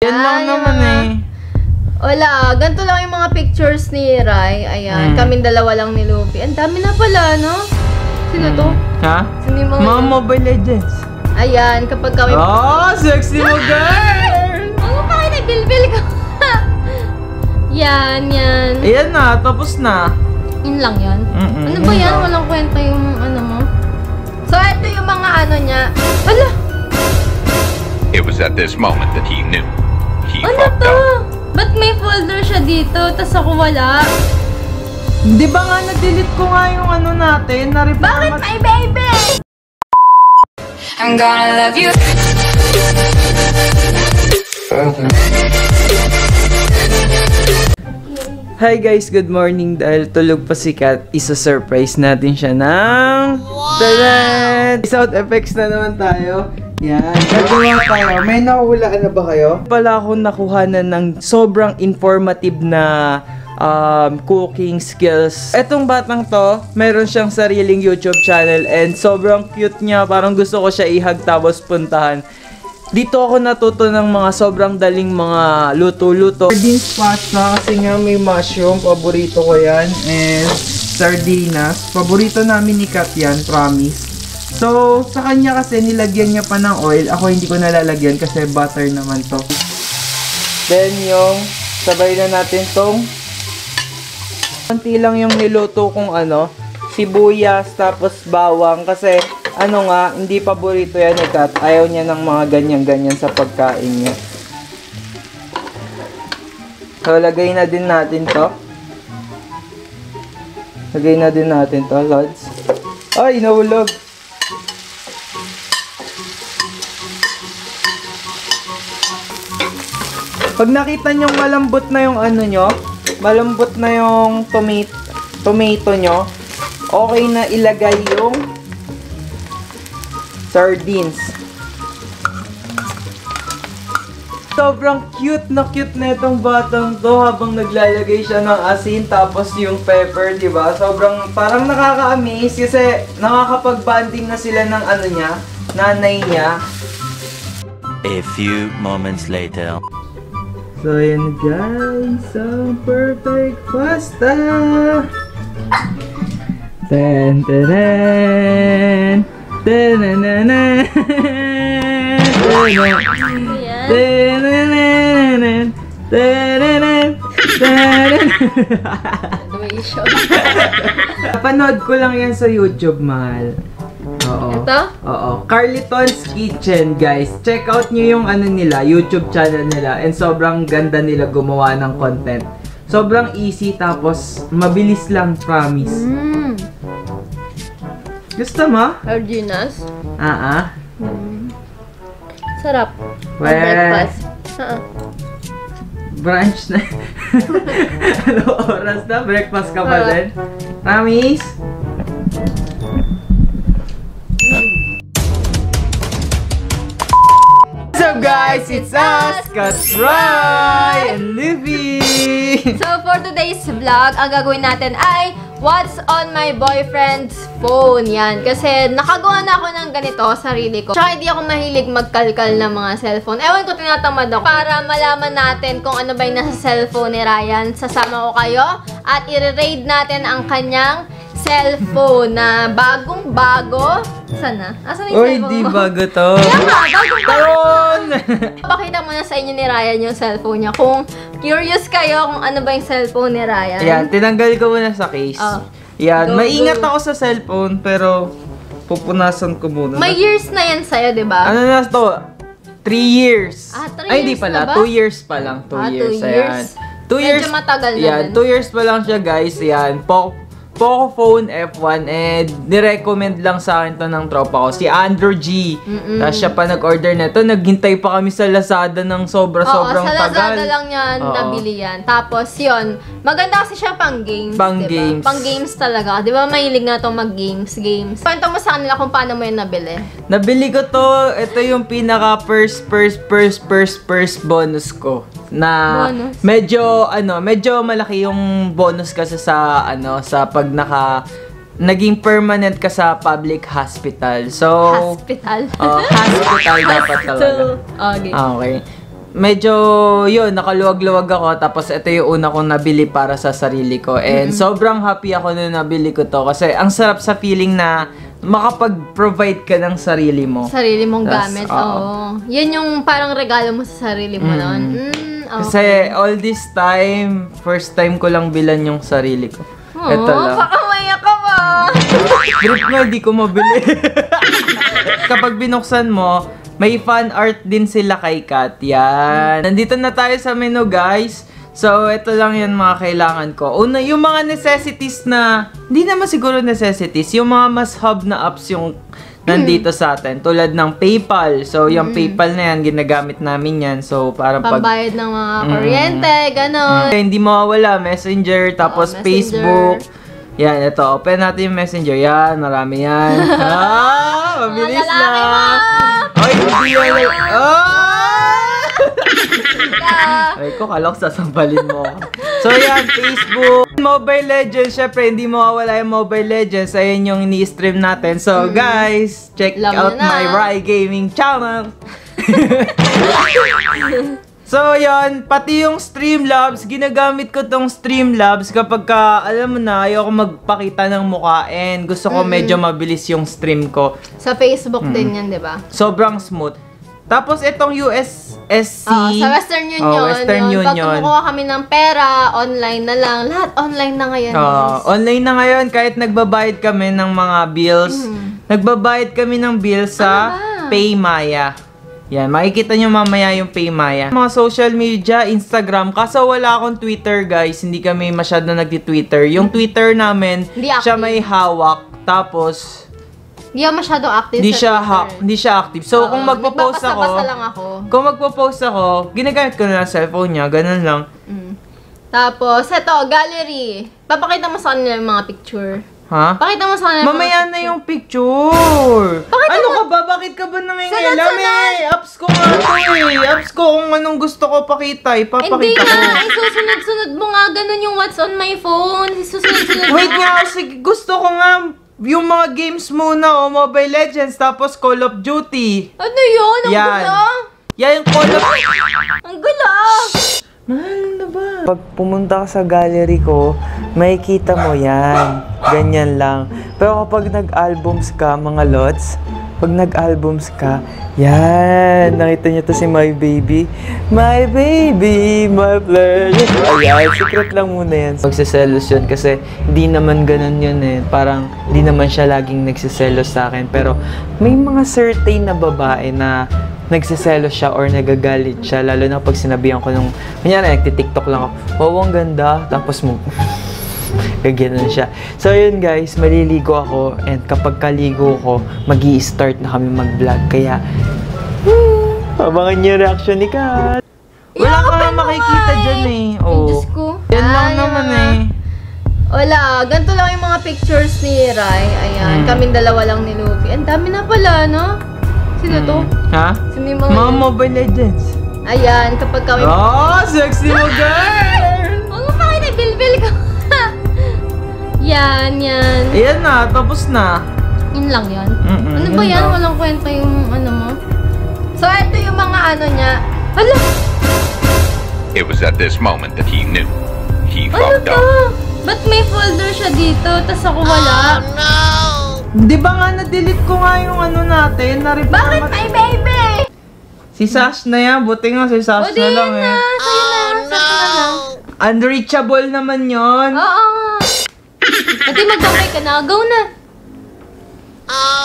Yan lang naman eh. Wala, ganito lang yung mga pictures ni Rai. Ayan, kaming dalawa lang ni Luffy. Ang dami na pala, no? Sino to? Ha? Sino yung mga Mobile Legends. Ayan, kapag kami... Oh, sexy mo, girl! Ano pa kayo nagbilbil ko? Yan. Ayan na, tapos na. Yun lang yan? Ano ba yan? Walang kwenta yung ano mo? So, ito yung mga ano niya. Ala! It was at this moment that he knew. He Ano fucked to? up. Ba't may folder siya dito, tas ako wala? Di ba nga na-delete ko nga yung ano natin? Bakit my baby? I'm gonna love you. Hi guys, good morning. Dahil tulog pa si Kat, isa-surprise natin siya ng... Tadan! Sound effects na naman tayo. Yan, gagawa tayo. May nahuhulaan na ba kayo? Pala akong nakuhanan ng sobrang informative na cooking skills. Etong batang to, meron siyang sariling YouTube channel and sobrang cute niya. Parang gusto ko siya ihag tapos puntahan. Dito ako natuto ng mga sobrang daling mga luto-luto. Sardines pasta kasi nga may mushroom. Paborito ko yan. And sardinas. Paborito namin ni Kat yan, promise. So, sa kanya kasi nilagyan niya pa ng oil. Ako hindi ko nalalagyan kasi butter naman to. Then yung sabay na natin tong konti lang yung niluto kong ano, sibuyas tapos bawang kasi ano nga, hindi paborito yan ni Kat. Ayaw niya ng mga ganyan-ganyan sa pagkain niya. So, lagay na din natin to. Lagay na din natin to, Lods. Ay, nahulog. Pag nakita nyo malambot na yung ano nyo, malambot na yung tomato nyo, okay na ilagay yung sardines. Sobrang cute na itong batang to habang naglalagay siya ng asin tapos yung pepper, di ba? Sobrang parang nakaka-amaze kasi nakakapag-bonding na sila ng ano niya, nanay niya. A few moments later. So, ayan guys. So, perfect pasta! Ten, ten, ten, ten, Panood ko lang yan sa YouTube, mahal. Oo. Ito? Oo. Carliton's Kitchen, guys. Check out nyo yung ano nila, YouTube channel nila. And sobrang ganda nila gumawa ng content. Sobrang easy, tapos mabilis lang, promise. Gusto mo? Sardinas? Sarap. Well, Breakfast. Brunch na. Ano oras na? Breakfast ka ba din? Promise? So guys, it's us, Kat, Rai, and Livy. So for today's vlog, ang gagawin natin ay what's on my boyfriend's phone. Yan. Kasi nakagawa na ako ng ganito, sarili ko. Tsaka hindi ako mahilig magkalkal ng mga cellphone. Ewan ko, tinatamad ako. Para malaman natin kung ano ba yung nasa cellphone ni Ryan, sasama ko kayo at i-raid natin ang kanyang cellphone na bagong-bago. Sana? Asan yung Uy, cellphone di mo? bago to. Kaya nga, bagong-bago. Taon! Pakita mo na sa inyo ni Ryan yung cellphone niya. Kung curious kayo kung ano ba yung cellphone ni Ryan. Ayan, tinanggal ko muna sa case. Yan, maingat ako sa cellphone, pero pupunasan ko muna. May years na yan sa'yo, di ba? Ano na to? 3 years. 3 Ay, hindi years pala. na ba? 2 years pa lang. 2 years. 2 Ayan. years. 2 years. Medyo matagal na Yan, din. 2 years pa lang siya, guys. Yan. Poco Phone F1 and nirecommend lang sa akin to ng tropa ko, si Andrew G. Tapos siya pa nag-order na to. Naghintay pa kami sa Lazada ng sobrang sa tagal. Lazada lang yan, Oo. nabili yan. Tapos yun, maganda kasi siya pang games, Pang diba? games. Pang games talaga. Di ba mahilig nga itong mag-games. Kwento mo sa kanila kung paano mo yun nabili. Nabili ko to. Ito yung pinaka first bonus ko. Na Bonus? medyo malaki yung bonus kasi sa pag naging permanent ka sa public hospital. So, Hospital. hospital dapat talaga. Okay. Okay. medyo yun, nakaluwag-luwag ako. Tapos ito yung una kong nabili para sa sarili ko. And sobrang happy ako na nabili ko to. Kasi ang sarap sa feeling na makapag-provide ka ng sarili mo. Sarili mong Tas, gamit, oo. Yan yung parang regalo mo sa sarili mo noon. Okay. Kasi all this time, first time ko lang bilan yung sarili ko. Ito lang. Baka maya ka ba? Trip nga, di ko mabili. Kapag binuksan mo, may fan art din sila kay Kat. Yan. Nandito na tayo sa menu, guys. So, ito lang yan mga kailangan ko. Una, yung mga necessities na, hindi naman siguro necessities, yung mga must-have na apps yung nandito sa atin. Tulad ng PayPal. So, yung PayPal na yan, ginagamit namin yan. So, parang Pambayad ng mga kuryente, gano'n. Hindi mawawala. Messenger, tapos Messenger. Facebook. Yan, ito. Open natin yung Messenger. Yan, marami yan. Mabilis Mga lalaki na. mo! Ay, hindi yan. Ay ko, kala ko sasambalin mo. So yan, Facebook, Mobile Legends, syempre hindi mawawala yung Mobile Legends. Ayan yung ini-stream natin. So guys, check Alam out nyo na. my Rai Gaming channel. So yun, pati yung Streamlabs, ginagamit ko tong Streamlabs kapag ka, alam mo na, ayoko magpakita ng mukha and gusto ko medyo mabilis yung stream ko. Sa Facebook din yan, di ba? Sobrang smooth. Tapos itong USSC. Sa Western Union. Western yun. Pag Union. kumukuha kami ng pera, online na lang. Lahat online na ngayon. guys. Online na ngayon, kahit nagbabayad kami ng mga bills. Nagbabayad kami ng bills sa Paymaya. Yan, makikita nyo mamaya yung Paymaya. Mga social media, Instagram. Kaso wala akong Twitter, guys. Hindi kami masyado nagti-Twitter. Yung Twitter namin, Hindi active. siya may hawak. Tapos, Hindi ako masyadong active hindi sa siya, Twitter. hindi siya active. So, Oo, kung magpo-post ako, nagbabasa-basa lang ako. kung magpo-post ako, ginagamit ko na lang cellphone niya. Ganun lang. Tapos, eto, gallery. Papakita mo sa kanila yung mga picture. Ha? Pakita mo sa kanila yung Mamaya mga na yung picture. Bakit Ano mo- ka ba? Bakit ka ba nangingilam Sunod-sunod. eh? Apps ko nga to eh. Apps ko kung anong gusto ko pakita. Hindi Ipapakita ko. nga, isusunod-sunod mo nga ganun yung what's on my phone. Isusunod-sunod Wait mo. nga, sige, gusto ko nga yung mga games muna o Mobile Legends tapos Call of Duty. Ano yun? Ang Yan. gulo. Yan yung Call of Ang gulo. Mahal na ba? Pag pumunta ka sa gallery ko, makikita mo yan. Ganyan lang. Pero kapag nag-albums ka, mga lots, pag nag-albums ka, yan. Nakita niyo to si My Baby. My baby, my pleasure. Ayan, secret lang muna yan. Magsiselos yun kasi hindi naman ganun yun eh. Parang hindi naman siya laging nagsiselos sa akin. Pero may mga certain na babae na nagsiselos siya or nagagalit siya. Lalo na pag sinabihan ko nung, kunyari, nagtitiktok lang ako, wow, ang ganda. Tapos mo, gagyanan siya. So, yun guys, maliligo ako. And kapag kaligo ko, magi-start na kami mag-vlog. Kaya, abangan niyo yung reaction ni Kat. Wala ka nga makikita dyan eh. Oh. Diyos ko. Yan lang Yung naman mga- eh. Wala, ganito lang yung mga pictures ni Rai. Ayan, kaming dalawa lang ni Luffy. Ang dami na pala, no? Sino to? Ha? Sino yung mga... Mga Mobile Legends. Ayan, kapag kami... Oh, sexy mo girl! Huwag mo pakita, bilbil ko. Yan. Ayan na, tapos na. Yun lang yan. Ano yun ba yan? lang. Walang kwenta yung ano mo. So, ito yung mga ano niya. Hala! It was at this moment that he knew. He Ano fucked to? up. Ba't may folder siya dito, tas ako wala? Di ba nga na-delete ko nga yung ano natin? Bakit may baby? Si Sash na yan. Buti nga si Sash O di na lang yun eh. na, sa'yo na, sa'yo na lang. Unreachable naman yon. Oo nga. Pati magbabay ka na, go na.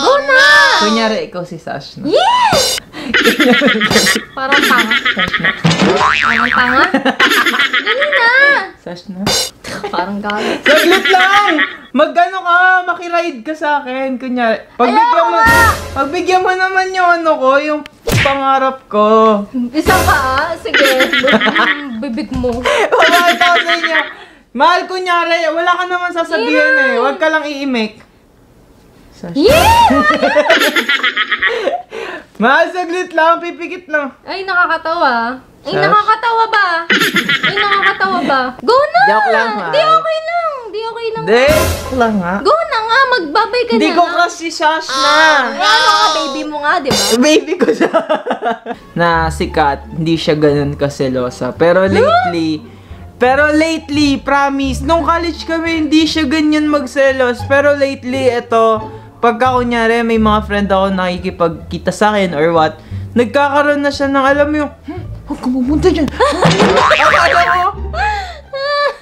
Go na! Kunyari, ikaw si Sash na. Yes! Parang tanga. Parang tanga? Dali na! Sash na? Parang galit. Saglit lang! Mag-ano ka, makiride ka sa akin. Kunyari, pagbigyan mo naman yung ano ko, yung pangarap ko. Isa pa ah? Sige. Bibig mo. Bakit ako sa inyo? Mahal, kunyari, wala ka naman sasabihin eh. Huwag ka lang iimik. Sash. Yeah! Mahal, saglit lang, pipikit lang. Ay, nakakatawa. Ay, Sash? nakakatawa ba? Ay, nakakatawa ba? Go na! Joke lang, mahal. Di okay lang. Di okay lang. Hindi. Wala nga. Go na nga, magbabay ka Hindi na. ko kasi sash na. Ano ka, baby mo nga, di ba? Baby ko siya. Na sikat, hindi siya ganun kaselosa. Pero lately, promise, nung college kami, hindi siya ganyan magselos. Pero lately, eto, pagka kunyari, may mga friend ako nakikipagkita sa akin or what, nagkakaroon na siya ng, alam mo yung, huwag ka pumunta dyan. Akala mo,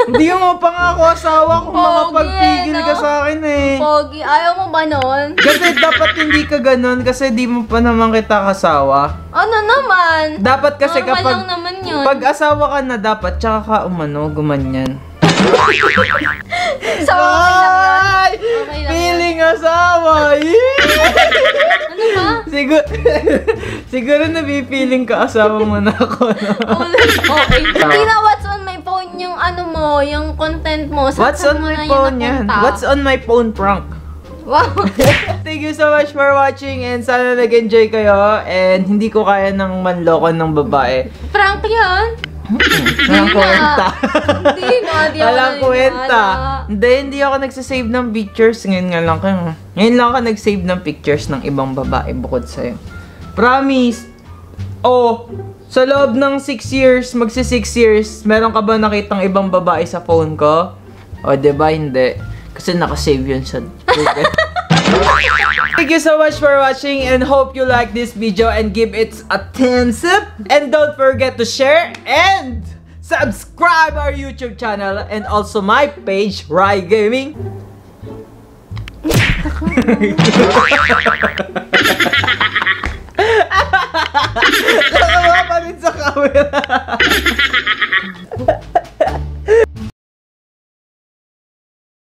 hindi mo pa nga ako asawa kung Pogi, makapagpigil ka no? sa akin eh. Pogi, ayaw mo ba nun? Kasi dapat hindi ka ganun kasi di mo pa naman kita kasawa. Ano naman? Dapat kasi Normal kapag lang naman yun. pag asawa ka na dapat tsaka ka gumanyan. So, okay lang yun. Ay! Okay lang Feeling asawa! Ano ba? Siguro nabipiling ka asawa mo na ako, no? Okay. Hindi na what's on my phone yung ano mo, yung content mo. What's on my phone yan? What's on my phone prank? Wow. Thank you so much for watching and sana nag-enjoy kayo and hindi ko kaya ng manloko ng babae. Prank yan? Walang kwenta. Hindi nga, di ako Walang kwenta. naniniwala. Hindi ako nagsasave ng pictures. Ngayon lang ako nag-save ng pictures ng ibang babae bukod sa'yo. Promise. Oh, sa loob ng 6 years, magsi 6 years, meron ka ba nakitang ibang babae sa phone ko? O, diba? Hindi. Kasi nakasave yun sa Google. Thank you so much for watching and hope you like this video and give it a thumbs up. And don't forget to share and subscribe our YouTube channel and also my page, Rai Gaming. Nakawa pa rin sa camera.